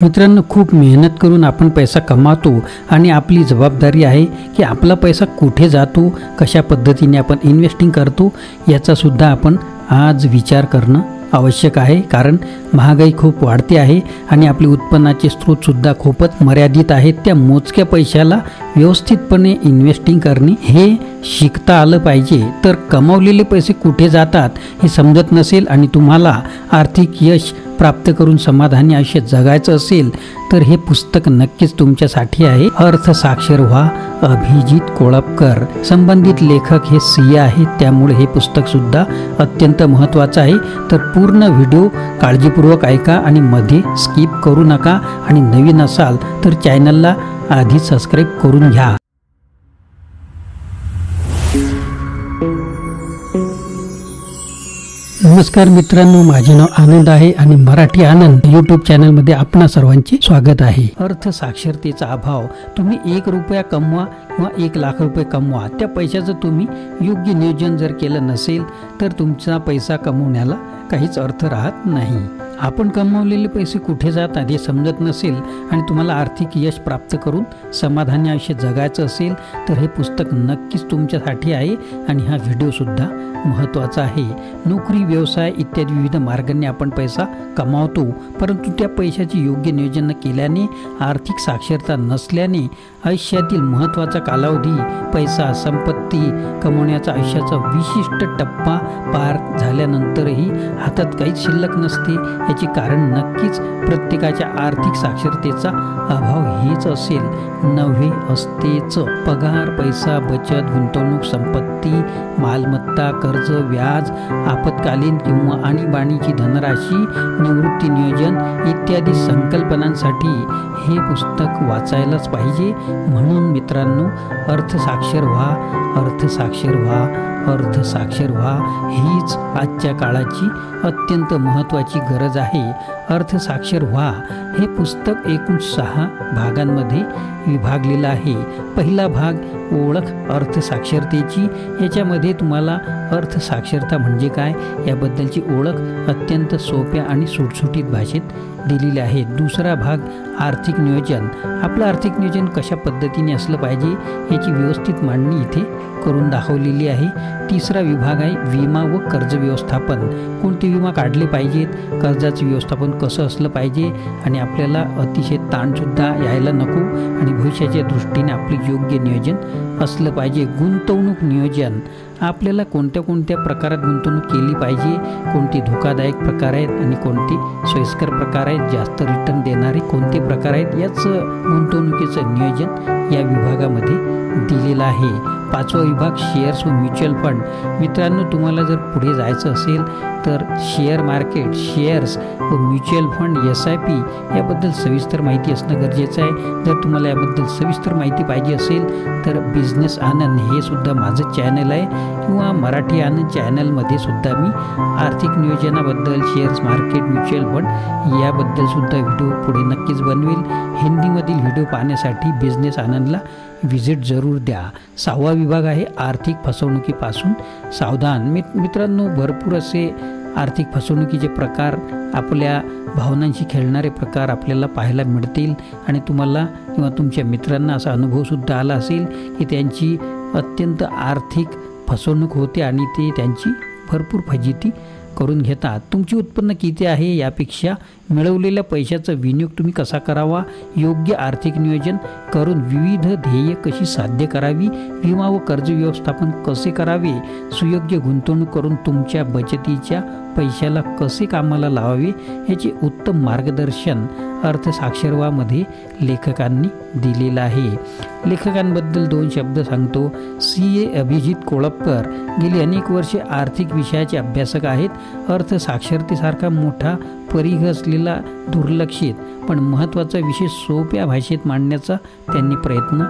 मित्रांनो, खूप मेहनत करून आपण पैसा कमावतो आणि आपली जबाबदारी आहे की आपला पैसा कुठे जातो, कशा पद्धतीने आपण इन्व्हेस्टिंग करतो याचासुद्धा आपण आज विचार करणं आवश्यक आहे। कारण महागाई खूप वाढते आहे आणि आपले उत्पन्नाचे स्रोतसुद्धा खूपच मर्यादित आहेत। त्या मोजक्या पैशाला व्यवस्थितपणे इन्व्हेस्टिंग करणे हे शिकता आलं पाहिजे। तर कमावलेले पैसे कुठे जातात हे समजत नसेल आणि तुम्हाला आर्थिक यश प्राप्त करून समाधानी आयुष्य जगायचं असेल तर हे पुस्तक नक्कीच तुमच्यासाठी आहे। अर्थसाक्षर व्हा, अभिजित कोळपकर। संबंधित लेखक हे सिया आहेत, त्यामुळे हे पुस्तक सुद्धा अत्यंत महत्त्वाचं आहे। तर पूर्ण व्हिडिओ काळजीपूर्वक ऐका आणि मध्ये स्किप करू नका आणि नवीन असाल तर चॅनलला आधी सबस्क्राईब करून घ्या। नमस्कार मित्रांनो, माझे नाव आनंद आहे आणि मराठी आनंद यूट्यूब चॅनलमध्ये आपणा सर्वांचे स्वागत आहे। अर्थसाक्षरतेचा अभाव। तुम्ही 1 रुपया कमवा किंवा 1 लाख रुपये कमवा, त्या पैशाचं तुम्ही योग्य नियोजन जर केलं नसेल तर तुमचा पैसा कमवण्याला काहीच अर्थ राहत नाही। आपण कमवलेले पैसे कुठे जातात हे समजत नसेल आणि तुम्हाला आर्थिक यश प्राप्त करून समाधानी आयुष्य जगायचं असेल तर हे पुस्तक नक्कीच तुमच्यासाठी आहे आणि हा व्हिडिओसुद्धा महत्त्वाचा आहे। नोकरी, व्यवसाय इत्यादी विविध मार्गांनी आपण पैसा कमावतो, परंतु त्या पैशाचे योग्य नियोजन न केल्याने, आर्थिक साक्षरता नसल्याने आयुष्यातील महत्त्वाचा कालावधी, पैसा, संपत्ती कमवण्याचा आयुष्याचा विशिष्ट टप्पा पार झाल्यानंतरही हातात काहीच शिल्लक नसते। याचे कारण नक्कीच प्रत्येकाच्या आर्थिक साक्षरतेचा अभाव हेच असेल नव्हे असतेच। पगार, पैसा, बचत, गुंतवणूक, संपत्ती, मालमत्ता, कर्ज, व्याज, आपत्कालीन किंवा आणीबाणीची धनराशी, निवृत्ती नियोजन इत्यादी संकल्पनांसाठी हे पुस्तक वाचायलाच पाहिजे। म्हणून मित्रांनो, अर्थसाक्षर व्हा, अर्थसाक्षर व्हा, अर्थसाक्षर व्हा हीच आजच्या काळाची अत्यंत महत्त्वाची गरज आहे। अर्थसाक्षर व्हा हे पुस्तक एकूण 6 भागांमध्ये विभागलेलं आहे। पहिला भाग ओळख अर्थसाक्षरतेची। याच्यामध्ये तुम्हाला अर्थसाक्षरता म्हणजे काय याबद्दलची ओळख अत्यंत सोप्या आणि सुटसुटीत भाषेत दिलेली आहे। दुसरा भाग आर्थिक नियोजन। आपलं आर्थिक नियोजन कशा पद्धतीने असलं पाहिजे याची व्यवस्थित मांडणी इथे करून दाखवलेली आहे। तिसरा विभाग आहे विमा व कर्ज व्यवस्थापन। कोणते विमा काढले पाहिजेत, कर्जाचं व्यवस्थापन कसं असलं पाहिजे आणि आपल्याला अतिशय ताणसुद्धा यायला नको आणि भविष्याच्या दृष्टीने आपले योग्य नियोजन असलं पाहिजे। गुंतवणूक नियोजन। आपल्याला कोणत्या कोणत्या प्रकारात गुंतवणूक केली पाहिजे, कोणते धोकादायक प्रकार आहेत आणि कोणते सोयीस्कर प्रकार आहेत, जास्त रिटर्न देणारे कोणते प्रकार आहेत, याचं गुंतवणुकीचं नियोजन या विभागामध्ये दिलेलं आहे। 5वा विभाग शेअर्स व म्युच्युअल फंड। मित्रांनो, तुम्हाला जर पुढे जायचं असेल तर शेअर मार्केट, शेअर्स व म्युच्युअल फंड, SIP याबद्दल सविस्तर माहिती असणं गरजेचं आहे। जर तुम्हाला याबद्दल सविस्तर माहिती पाहिजे असेल तर बिझनेस आनंद हे सुद्धा माझं चॅनल आहे किंवा मराठी आनंद चॅनलमध्ये सुद्धा मी आर्थिक नियोजनाबद्दल, शेअर्स मार्केट, म्युच्युअल फंड याबद्दल सुद्धा व्हिडिओ पुढे नक्कीच बनवेल। हिंदीमधील व्हिडिओ पाहण्यासाठी बिझनेस आनंदला व्हिजिट जरूर द्या। 6वा विभाग आहे आर्थिक फसवणुकीपासून सावधान। मित्रांनो, भरपूर असे आर्थिक फसवणुकीचे प्रकार, आपल्या भावनांशी खेळणारे प्रकार आपल्याला पाहायला मिळतील आणि तुम्हाला किंवा तुमच्या मित्रांना असा अनुभवसुद्धा आला असेल की त्यांची अत्यंत आर्थिक फसवणूक होते आणि ते त्यांची भरपूर फजिती करून घेतात। तुमचे उत्पन्न किती आहे यापेक्षा मिळवलेल्या पैशाचा विनियोग तुम्ही कसा करावा, योग्य आर्थिक नियोजन करून विविध ध्येय कशी साध्य करावी, विमा व कर्ज व्यवस्थापन कसे करावे, सुयोग्य गुंतवणूक करून तुमच्या बचतीच्या पैशाला कसे कामाला लावावे याचे उत्तम मार्गदर्शन अर्थसाक्षरवामध्ये लेखकांनी दिलेलं आहे। लेखकांबद्दल 2 शब्द सांगतो। CA अभिजित कोळपकर गेली अनेक वर्षे आर्थिक विषयाचे अभ्यासक आहेत। अर्थसाक्षरतेसारखा मोठा परिघ असलेला दुर्लक्षित पण महत्त्वाचा विषय सोप्या भाषेत मांडण्याचा त्यांनी प्रयत्न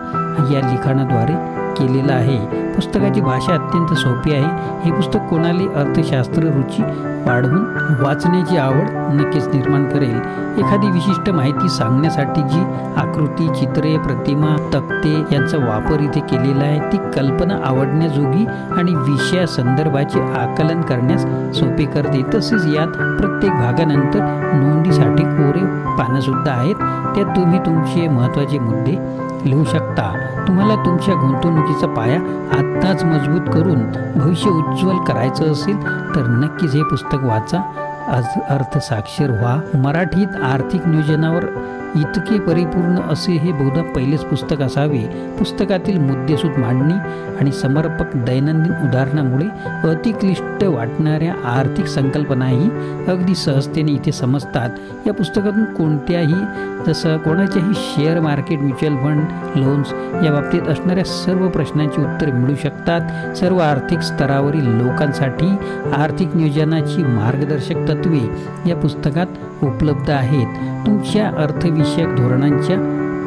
या लिखाणाद्वारे केलेला आहे। पुस्तकाची भाषा अत्यंत सोपी आहे। हे पुस्तक कोणाला अर्थशास्त्र रुची वाढवून वाचण्याची आवड नक्कीच निर्माण करेल। एखादी विशिष्ट माहिती सांगण्यासाठी जी आकृती, चित्रे, प्रतिमा, तक्ते यांचा वापर इथे केलेला आहे ती कल्पना आवडण्याजोगी आणि विषया संदर्भाचे आकलन करण्यास सोपे करते। तसेच यात प्रत्येक भागानंतर नोंदीसाठी कोरे पानं सुद्धा आहेत, त्यात तुम्ही तुमचे महत्त्वाचे मुद्दे लिहू शकता। तुम्हाला तुमच्या गुंतवणुकीचा पाया आत्ताच मजबूत करून भविष्य उज्ज्वल करायचं असेल तर नक्कीच हे पुस्तक वाचा। अर्थसाक्षर व्हा। मराठीत आर्थिक नियोजनावर इतके परिपूर्ण असे हे बहुधा पहिलेच पुस्तक असावे। पुस्तकातील मुद्देसूद मांडणी आणि समर्पक दैनंदिन उदाहरणामुळे अतिक्लिष्ट वाटणाऱ्या आर्थिक संकल्पनाही अगदी सहजतेने इथे समजतात। या पुस्तकातून कोणाच्याही share market, mutual fund, loans या बाबतीत असणाऱ्या सर्व प्रश्नांची उत्तरे मिळू शकतात। सर्व आर्थिक स्तरावरील लोकांसाठी आर्थिक नियोजनाची मार्गदर्शक तत्त्वे या पुस्तकात उपलब्ध आहेत। तुमच्या अर्थविषयक धोरणांच्या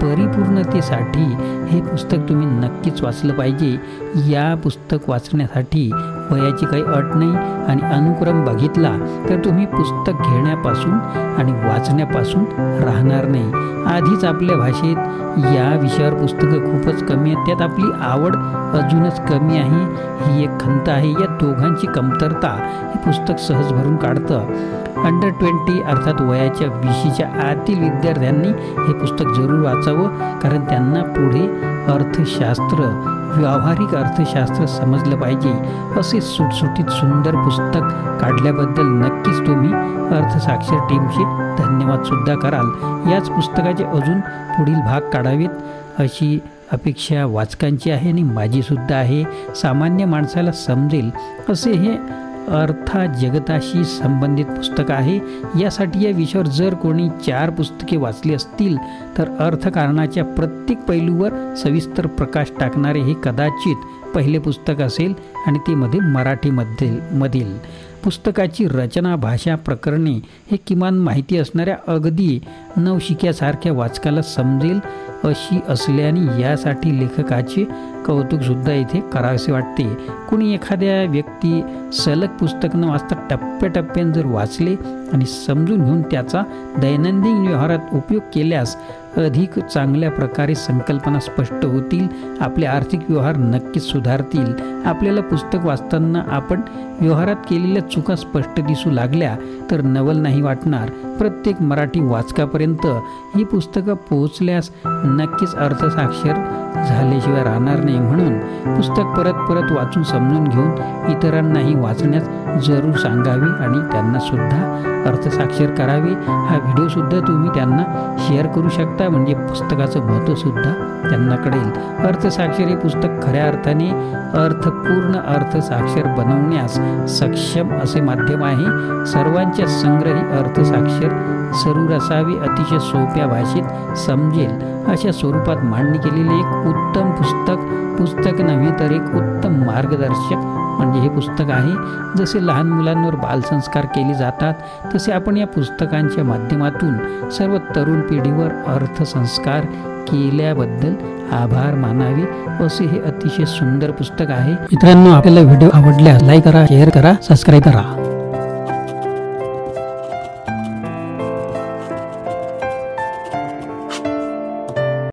परिपूर्णतेसाठी हे पुस्तक तुम्ही नक्कीच वाचलं पाहिजे। या पुस्तक वाचण्यासाठी वयाची काही अट नाही आणि अनुक्रम बघितला तर तुम्ही पुस्तक घेण्यापासून आणि वाचण्यापासून राहणार नाही। आधीच आपल्या भाषेत या विषयावर पुस्तकं खूपच कमी आहेत, त्यात आपली आवड अजूनच कमी आहे, ही एक खंत आहे। या दोघांची कमतरता हे पुस्तक सहज भरून काढतं। अंडर 20 अर्थात वयाच्या 20च्या आतील विद्यार्थ्यांनी हे पुस्तक जरूर वाचावं, कारण त्यांना पुढे अर्थशास्त्र, व्यावहारिक अर्थशास्त्र समजलं पाहिजे। असे सुटसुटीत सुंदर पुस्तक काढल्याबद्दल नक्कीच तुम्ही अर्थसाक्षर टीमचे धन्यवाद सुद्धा कराल। याच पुस्तकाचे अजून पुढील भाग काढावेत अशी अपेक्षा वाचकांची आहे आणि माझी सुद्धा आहे। सामान्य माणसाला समजेल असे हे जगताशी संबंधित पुस्तक आहे। यासाठी या विषयावर जर कोणी 4 पुस्तके वाचली असतील तर अर्थकारणाच्या प्रत्येक पैलूवर सविस्तर प्रकाश टाकणारे हे कदाचित पहिले पुस्तक असेल आणि ते मराठीमधील पुस्तकाची रचना, भाषा, प्रकरणे हे किमान माहिती असणाऱ्या अगदी नवशिक्यासारख्या वाचकाला समजेल अशी असल्याने यासाठी लेखकाचे कौतुकसुद्धा इथे करावेसे वाटते। कुणी एखाद्या व्यक्ती सलग पुस्तक न वाचता टप्प्याटप्प्याने जर वाचले आणि समजून घेऊन त्याचा दैनंदिन व्यवहारात उपयोग केल्यास अधिक चांगल्या प्रकारे संकल्पना स्पष्ट होतील, आपले आर्थिक व्यवहार नक्कीच सुधारतील। आपल्याला पुस्तक वाचताना आपण व्यवहारात केलेल्या चुका स्पष्ट दिसू लागल्या तर नवल नाही वाटणार। प्रत्येक मराठी वाचकापर्यंत ही पुस्तकं पोहोचल्यास नक्कीच अर्थसाक्षर झाल्याशिवाय राहणार नाही। म्हणून पुस्तक परत वाचून समजून घेऊन इतरांनाही वाचण्यास जरूर सांगावे आणि त्यांना सुद्धा अर्थसाक्षर करावे। हा व्हिडिओ सुद्धा तुम्ही त्यांना शेअर करू शकता, म्हणजे पुस्तकाचं महत्त्व सुद्धा त्यांना कळेल। अर्थसाक्षर हे पुस्तक खऱ्या अर्थाने अर्थपूर्ण अर्थसाक्षर बनवण्यास सक्षम असे माध्यम आहे। सर्वांच्या संग्रही अर्थसाक्षर जरूर असावे, अतिशय सोप्या भाषेत समजेल अशा स्वरूपात मांडणी केलेले एक उत्तम पुस्तक नव्हे तर एक उत्तम मार्गदर्शक म्हणजे हे पुस्तक आहे। जसे लहान मुलांवर बालसंस्कार केले जातात तसे आपण या पुस्तकांच्या माध्यमातून सर्व तरुण पिढीवर अर्थसंस्कार केल्याबद्दल आभार मानावे असे हे अतिशय सुंदर पुस्तक आहे। मित्रांनो, आपल्याला व्हिडिओ आवडल्यास लाईक करा, शेअर करा, सबस्क्राईब करा।